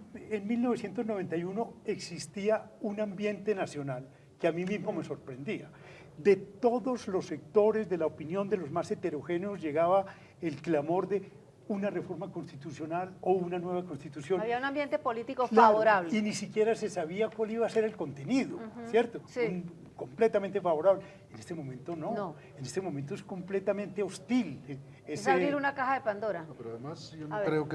1991 existía un ambiente nacional que a mí mismo me sorprendía. De todos los sectores de la opinión de los más heterogéneos llegaba el clamor de una reforma constitucional o una nueva constitución. Había un ambiente político Claro, favorable. y ni siquiera se sabía cuál iba a ser el contenido, ¿cierto? Sí. Completamente favorable. En este momento no. No. En este momento es completamente hostil. Es abrir una caja de Pandora. No, pero además yo no creo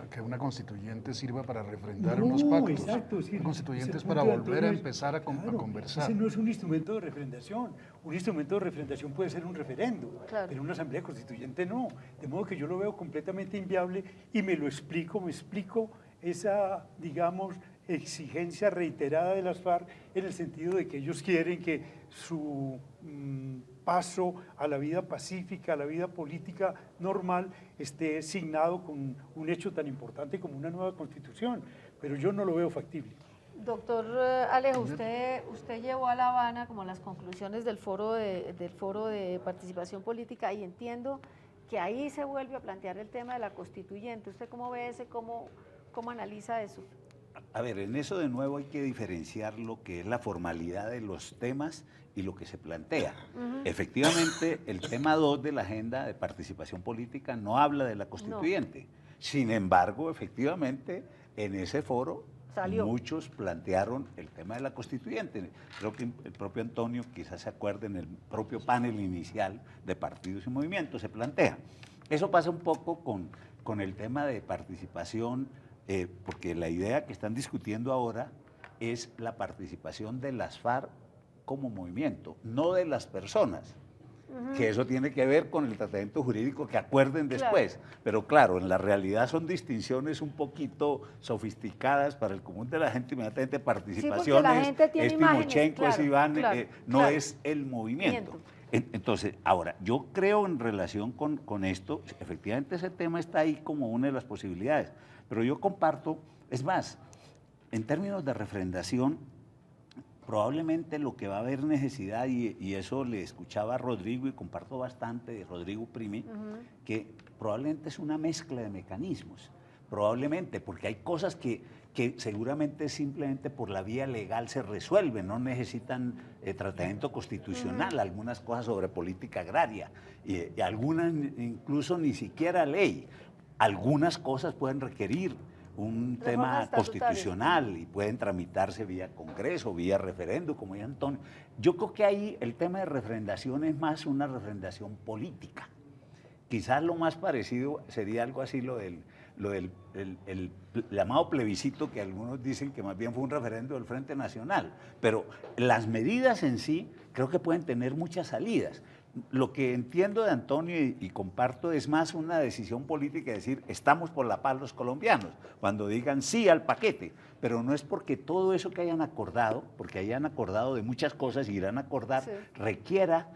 que una constituyente sirva para refrendar unos pactos. Exacto, sí, una constituyente es el para punto de volver a Antonio es- empezar a conversar. Ese no es un instrumento de refrendación. Un instrumento de refrendación puede ser un referendo, Claro. pero una asamblea constituyente no. De modo que yo lo veo completamente inviable y me explico esa, digamos, exigencia reiterada de las FARC en el sentido de que ellos quieren que su paso a la vida pacífica, a la vida política normal, esté signado con un hecho tan importante como una nueva constitución, pero yo no lo veo factible. Doctor Alejo, usted llevó a La Habana como las conclusiones del foro de participación política, y entiendo que ahí se vuelve a plantear el tema de la constituyente. ¿Usted cómo ve ese, cómo analiza eso? A ver, en eso de nuevo hay que diferenciar lo que es la formalidad de los temas y lo que se plantea. Efectivamente, el tema 2 de la agenda de participación política no habla de la constituyente. Sin embargo, efectivamente, en ese foro Salió. muchos plantearon el tema de la constituyente. Creo que el propio Antonio quizás se acuerde, en el propio panel inicial de partidos y movimientos se plantea. Eso pasa un poco con el tema de participación, porque la idea que están discutiendo ahora es la participación de las FARC como movimiento, no de las personas, que eso tiene que ver con el tratamiento jurídico que acuerden después. Pero claro, en la realidad son distinciones un poquito sofisticadas para el común de la gente. Inmediatamente participación la gente tiene es imágenes, Timochenko, es claro, Iván, claro, no claro. es el movimiento. Entonces, ahora, yo creo en relación con esto, efectivamente ese tema está ahí como una de las posibilidades, pero yo comparto, es más, en términos de refrendación, probablemente lo que va a haber necesidad, y eso le escuchaba a Rodrigo y comparto bastante de Rodrigo Primi, que probablemente es una mezcla de mecanismos, probablemente, porque hay cosas que seguramente simplemente por la vía legal se resuelven, no necesitan tratamiento constitucional, algunas cosas sobre política agraria, y algunas incluso ni siquiera ley, algunas cosas pueden requerir un tema constitucional y pueden tramitarse vía Congreso, vía referendo, como dice Antonio. Yo creo que ahí el tema de refrendación es más una refrendación política. Quizás lo más parecido sería algo así lo del el llamado plebiscito, que algunos dicen que más bien fue un referendo del Frente Nacional. Pero las medidas en sí creo que pueden tener muchas salidas. lo que entiendo de Antonio y comparto es más una decisión política, de decir, estamos por la paz los colombianos, cuando digan sí al paquete, pero no es porque todo eso que hayan acordado, porque hayan acordado de muchas cosas y irán a acordar, requiera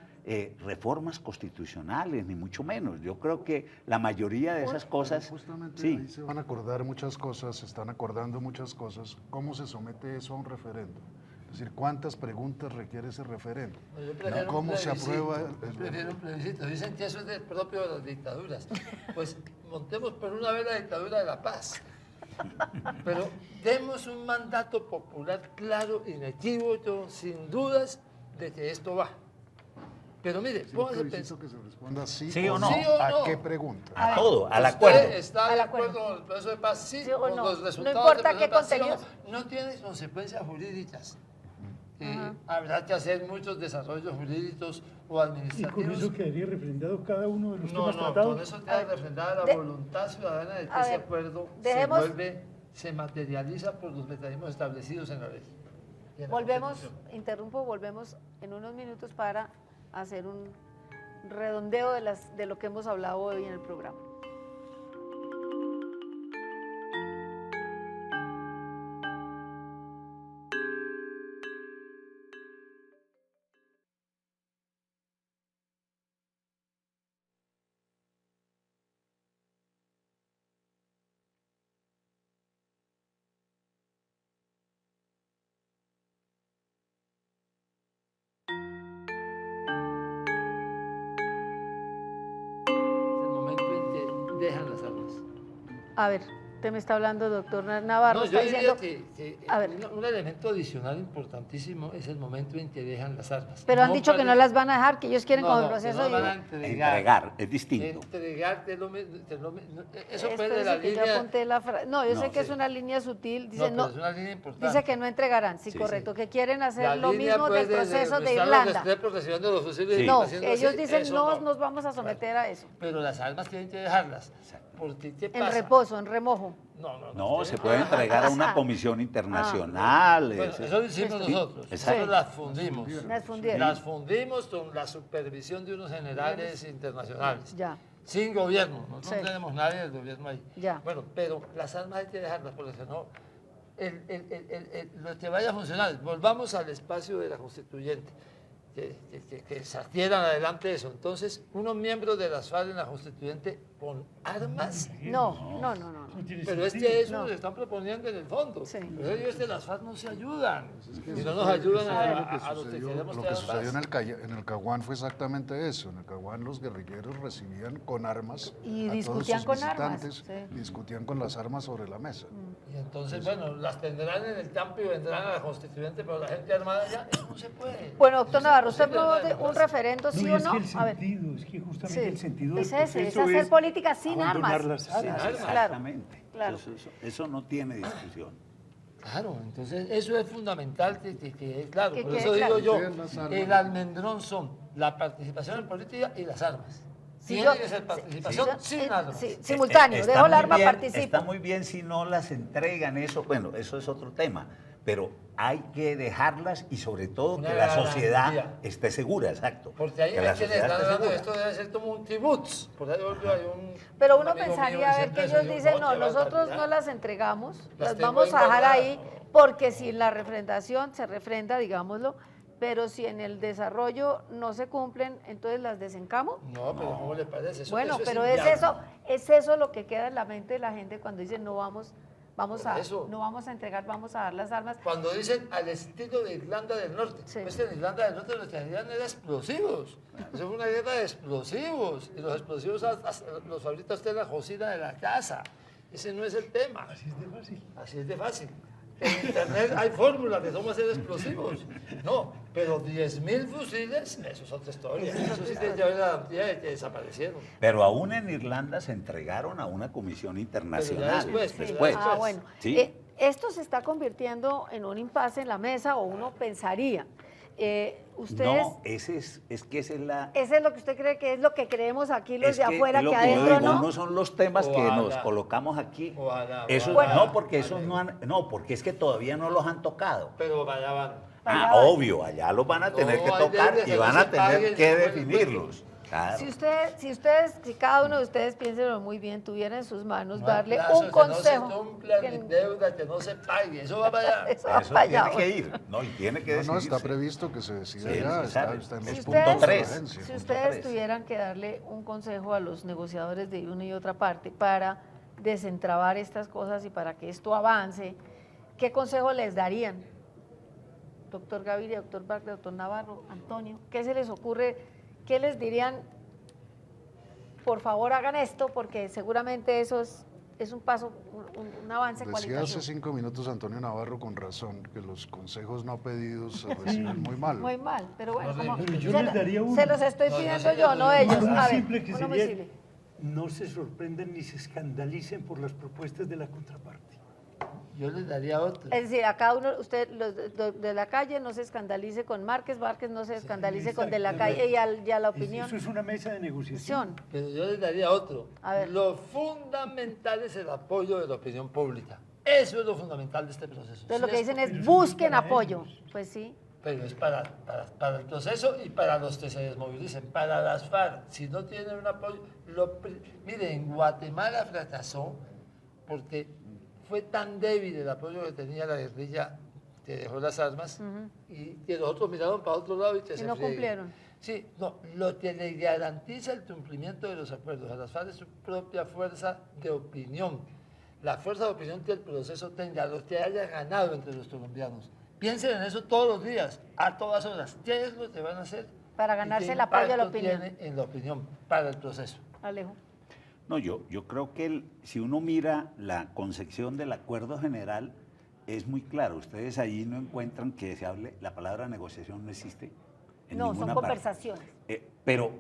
reformas constitucionales, ni mucho menos. Yo creo que la mayoría de esas cosas... Justamente sí. ahí se van a acordar muchas cosas, se están acordando muchas cosas. ¿Cómo se somete eso a un referéndum? Es decir, ¿cuántas preguntas requiere ese referéndum? ¿Cómo se aprueba? Prefiero un plebiscito. Dicen que eso es propio de las dictaduras. Pues montemos por una vez la dictadura de la paz. Pero demos un mandato popular claro, inequívoco, sin dudas, de que esto va. Pero mire, póngase a pensar. Que se responda sí o no. ¿Sí o ¿A no? qué pregunta? A todo, al ¿Usted acuerdo. está de acuerdo con el proceso de paz? Sí, o con no. los No resultados importa del qué proceso de paz, contenidos. ¿sí o no? No tiene consecuencias jurídicas. Habrá que hacer muchos desarrollos jurídicos o Y administrativos. con eso quedaría refrendado cada uno de los No, temas no, tratados. con eso queda refrendada la voluntad ciudadana de que a ese ver, acuerdo se materializa por los mecanismos establecidos en la ley. y en la Volvemos, Constitución. volvemos en unos minutos para hacer un redondeo de lo que hemos hablado hoy en el programa. Dejan las armas. A ver, usted me está hablando, doctor Navarro, No, está yo diría diciendo... que a ver. un elemento adicional importantísimo es el momento en que dejan las armas. Pero han dicho que no parece- las van a dejar, que ellos quieren No, como el no, que proceso no de... van a Entregar, es distinto. Entregar eso Espérese puede de la que yo línea... apunté la no, yo No, sé que sí. es una línea sutil, dice, pero no, es una línea importante. dice que no entregarán, sí, Sí, correcto, sí. que quieren hacer La lo línea, mismo pues, del proceso de estar Irlanda. recibiendo los fusiles y No, haciendo ellos así, dicen eso no nos vamos a someter a eso. Pero las armas tienen que dejarlas. Porque, ¿qué En pasa? reposo, en remojo. No, ustedes se puede entregar a una comisión internacional. Bueno, eso lo hicimos Sí, nosotros. exacto. Nosotros las fundimos. Las fundieron. Las fundimos con la supervisión de unos generales internacionales. Ya. Sin gobierno. Nosotros Sí. no tenemos nadie del gobierno ahí. Ya. Bueno, pero las armas hay que dejarlas porque si no, lo que vaya a funcionar. Volvamos al espacio de la constituyente. Que salieran adelante eso. Entonces, unos miembros de las FARC en la constituyente con armas. No. Pero es que eso lo están proponiendo en el fondo. Sí. Pero ellos de las FARC no se ayudan. Y no nos ayudan a los que queremos Lo que que hagan sucedió paz. en el Caguán fue exactamente eso. En el Caguán los guerrilleros recibían con armas Y a discutían todos sus con armas, visitantes, sí. y discutían con las armas sobre la mesa. Y entonces, bueno, las tendrán en el campo y vendrán a la constituyente, pero la gente armada ya, eso no se puede. Bueno, doctor Navarro, ¿usted Imposible, propone un referendo, sí y o es no? que el A ver. sentido, es que justamente Sí, el sentido del es ese, es proceso hacer política sin abandonar armas. las armas. armas. Claro, Exactamente. claro. Eso no tiene discusión. Claro, entonces eso es fundamental que es claro. Que Por quede eso claro. digo yo, Ustedes las armas. el almendrón son la participación en política y las armas. Sí, Tiene yo- que ser participación sí, sin armas. sí, simultáneo, Está dejo el muy arma, bien, participo. Está muy bien si no las entregan, eso, bueno, eso es otro tema, pero hay que dejarlas y sobre todo Una que la garantía. sociedad esté segura, exacto. Porque ahí que hay la quienes sociedad están esté hablando de segura. esto debe ser como un kibbutz. Por ahí hay un Pero uno amigo mío pensaría, a ver, que siempre ellos dice, dicen, no, lleva nosotros calidad. no las entregamos, Las las tengo vamos a ahí dejar guardadas. ahí, porque si la refrendación se refrenda, digámoslo, pero si en el desarrollo no se cumplen, entonces las desencamo. No, pero ¿cómo le parece? Eso, Bueno, eso pero inviable. es eso lo que queda en la mente de la gente cuando dicen no vamos Por a eso. no vamos a entregar, vamos a dar las armas. Cuando dicen al estilo de Irlanda del Norte, Sí. pues en Irlanda del Norte lo que hacían era explosivos. Eso fue una guerra de explosivos. Y los explosivos los fabrica usted en la cocina de la casa. Ese no es el tema. Así es de fácil. Así es de fácil. En internet hay fórmulas de cómo hacer explosivos. No, pero 10.000 fusiles, eso es otra historia. Eso sí te lleva la garantía de que desaparecieron. Pero aún en Irlanda se entregaron a una comisión internacional. después, después. Ah, bueno. Sí. Esto se está convirtiendo en un impasse en la mesa, o uno pensaría. Ustedes, No, es que esa es la... ¿ese es lo que usted cree que es lo que creemos aquí los Es de afuera, es lo que yo adentro digo, no? no son los temas que Ojalá. nos colocamos aquí. Ojalá, Eso, ojalá. no, porque esos no han, no, porque es que todavía no los han tocado. Pero vaya van. Obvio, allá los van a tener que tocar y van a tener que definirlos. Claro. Si cada uno de ustedes, piénsenlo muy bien, tuviera en sus manos darle un consejo. Que no se cumpla ni deuda, que no se pague, eso va para allá. Eso va para allá. Tiene que ir, no, y tiene que decidirse. No, está previsto que se decida Sí, ya, está en Si los punto tres. si ustedes tuvieran que darle un consejo a los negociadores de una y otra parte para desentrabar estas cosas y para que esto avance, ¿qué consejo les darían? Doctor Gaviria, doctor Barclay, doctor Navarro, Antonio, ¿qué se les ocurre? ¿Qué les dirían? Por favor hagan esto, porque seguramente eso es un paso, un avance Decía cualitativo. hace 5 minutos Antonio Navarro con razón que los consejos no pedidos se reciben muy mal. Muy mal, pero bueno, como Pero yo les daría uno. se los estoy pidiendo yo, no ellos. Uno A ver, simple que uno muy sería, simple. no se sorprendan ni se escandalicen por las propuestas de la contraparte. Yo les daría otro. Es decir, a cada uno, usted los de la calle no se escandalice con Márquez, Márquez no se escandalice con de la calle y a la opinión. Eso es una mesa de negociación. Pero yo les daría otro. A ver. Lo fundamental es el apoyo de la opinión pública. Eso es lo fundamental de este proceso. Entonces lo Si que esto- dicen es busquen apoyo. Pues sí. Pero es para el proceso y para los que se desmovilicen, para las FARC. Si no tienen un apoyo, miren, Guatemala fracasó porque fue tan débil el apoyo que tenía la guerrilla que dejó las armas y que los otros miraron para otro lado y que Y se no frieguen. cumplieron. Sí, no, lo que le garantiza el cumplimiento de los acuerdos a las FARC es su propia fuerza de opinión. La fuerza de opinión que el proceso tenga, lo que haya ganado entre los colombianos. Piensen en eso todos los días, a todas horas. ¿Qué es lo que van a hacer? Para ¿Y ganarse qué el apoyo de la impacto opinión. tiene en la opinión para el proceso? Alejo. No, yo creo que si uno mira la concepción del acuerdo general, es muy claro. Ustedes ahí no encuentran que se hable, la palabra negociación no existe en No, son ninguna parte. conversaciones. Pero,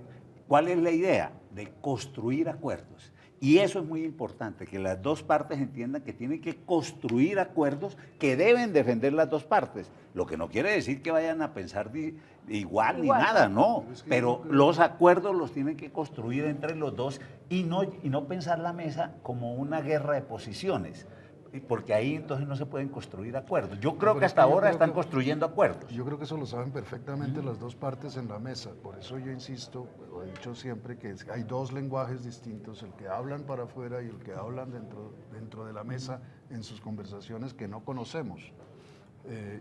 ¿cuál es la idea? De construir acuerdos. Y eso es muy importante, que las dos partes entiendan que tienen que construir acuerdos que deben defender las dos partes. Lo que no quiere decir que vayan a pensar igual ni nada, no. Pero los acuerdos los tienen que construir entre los dos y no pensar la mesa como una guerra de posiciones, porque ahí entonces no se pueden construir acuerdos. Yo creo que hasta ahora están construyendo acuerdos. Yo creo que eso lo saben perfectamente las dos partes en la mesa. Por eso yo insisto, lo he dicho siempre, que hay dos lenguajes distintos, el que hablan para afuera y el que hablan dentro de la mesa en sus conversaciones que no conocemos.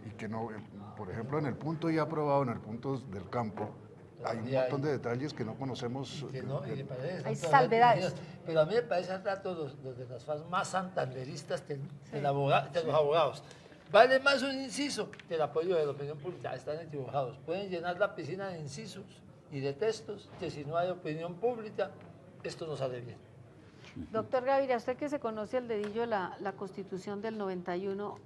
Y que no, por ejemplo, en el punto ya aprobado, en el punto del campo, hay un montón de detalles que no conocemos. Que no, y me parece, Hay son salvedades. Pero a mí me parece al rato los de las FARC más santanderistas que los abogados. Vale más un inciso que el apoyo de la opinión pública. Están equivocados. Pueden llenar la piscina de incisos y de textos que si no hay opinión pública, esto no sale bien. Doctor Gaviria, usted que se conoce al dedillo la Constitución del 91,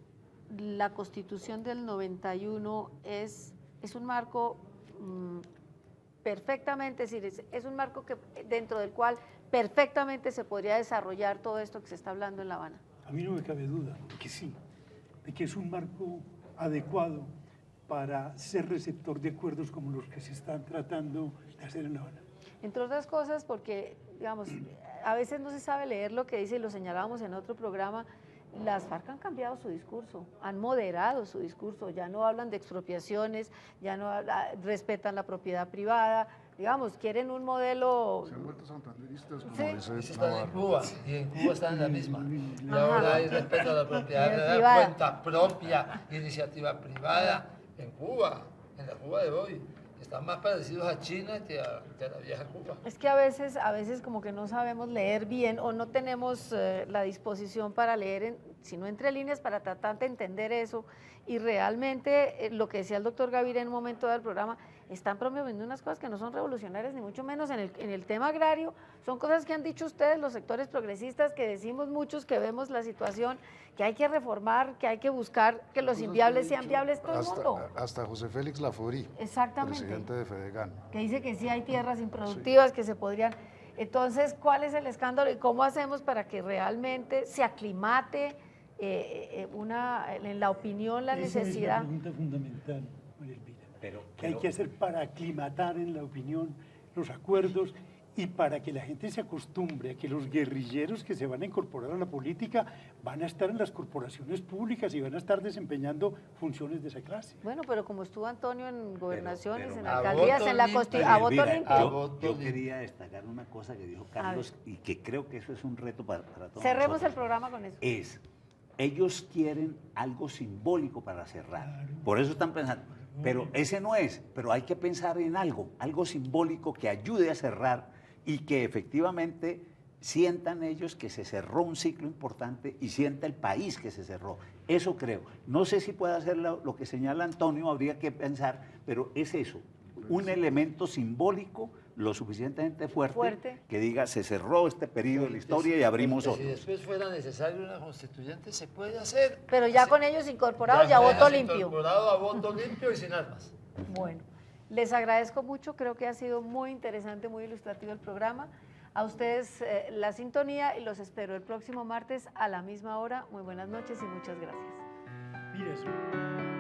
la Constitución del 91 es un marco perfectamente, es decir, es un marco dentro del cual perfectamente se podría desarrollar todo esto que se está hablando en La Habana. A mí no me cabe duda de que sí, de que es un marco adecuado para ser receptor de acuerdos como los que se están tratando de hacer en La Habana. Entre otras cosas porque, digamos, a veces no se sabe leer lo que dice y lo señalábamos en otro programa. Las FARC han cambiado su discurso, han moderado su discurso, ya no hablan de expropiaciones, ya no respetan la propiedad privada, digamos, quieren un modelo... Se han vuelto santanderistas, como Sí. dice Eso están en Navarro. Cuba, y en Cuba están en la misma. Y Ajá. ahora hay respeto a la propiedad, Privada. cuenta propia, iniciativa privada. En Cuba, en la Cuba de hoy, están más parecidos a China que a la vieja Cuba. Es que a veces como que no sabemos leer bien o no tenemos la disposición para leer, sino entre líneas, para tratar de entender eso. Y realmente lo que decía el doctor Gaviria en un momento del programa, están promoviendo unas cosas que no son revolucionarias, ni mucho menos en el tema agrario. Son cosas que han dicho ustedes, los sectores progresistas, que decimos muchos, que vemos la situación, que hay que reformar, que hay que buscar que los inviables sean viables todo el mundo. Hasta José Félix Laforí, Exactamente. presidente de Fedegan. Que dice que sí hay tierras improductivas que se podrían... Entonces, ¿cuál es el escándalo y cómo hacemos para que realmente se aclimate en la opinión, la Esa necesidad? es la pregunta fundamental, María Elvira. Pero- ¿Qué hay que hacer para aclimatar en la opinión los acuerdos y para que la gente se acostumbre a que los guerrilleros que se van a incorporar a la política van a estar en las corporaciones públicas y van a estar desempeñando funciones de esa clase. Bueno, pero como estuvo Antonio en gobernaciones, pero en a alcaldías, voto en la limpio. Constitución, a voto Mira, limpio. yo quería destacar una cosa que dijo Carlos y que creo que eso es un reto para todos Cerremos nosotros. el programa con eso. Ellos quieren algo simbólico para cerrar, por eso están pensando, pero ese no es, pero hay que pensar en algo simbólico que ayude a cerrar y que efectivamente sientan ellos que se cerró un ciclo importante y sienta el país que se cerró. Eso creo. No sé si puede hacer lo que señala Antonio, habría que pensar, pero es eso, un elemento simbólico lo suficientemente fuerte que diga se cerró este periodo de la historia y abrimos Si otro. después fuera necesario una constituyente, se puede hacer. Pero ya con ellos incorporados, ya con voto ellos limpio. Incorporado a voto limpio y sin armas. Bueno, les agradezco mucho, creo que ha sido muy interesante, muy ilustrativo el programa. A ustedes la sintonía y los espero el próximo martes a la misma hora. Muy buenas noches y muchas gracias. Mira eso.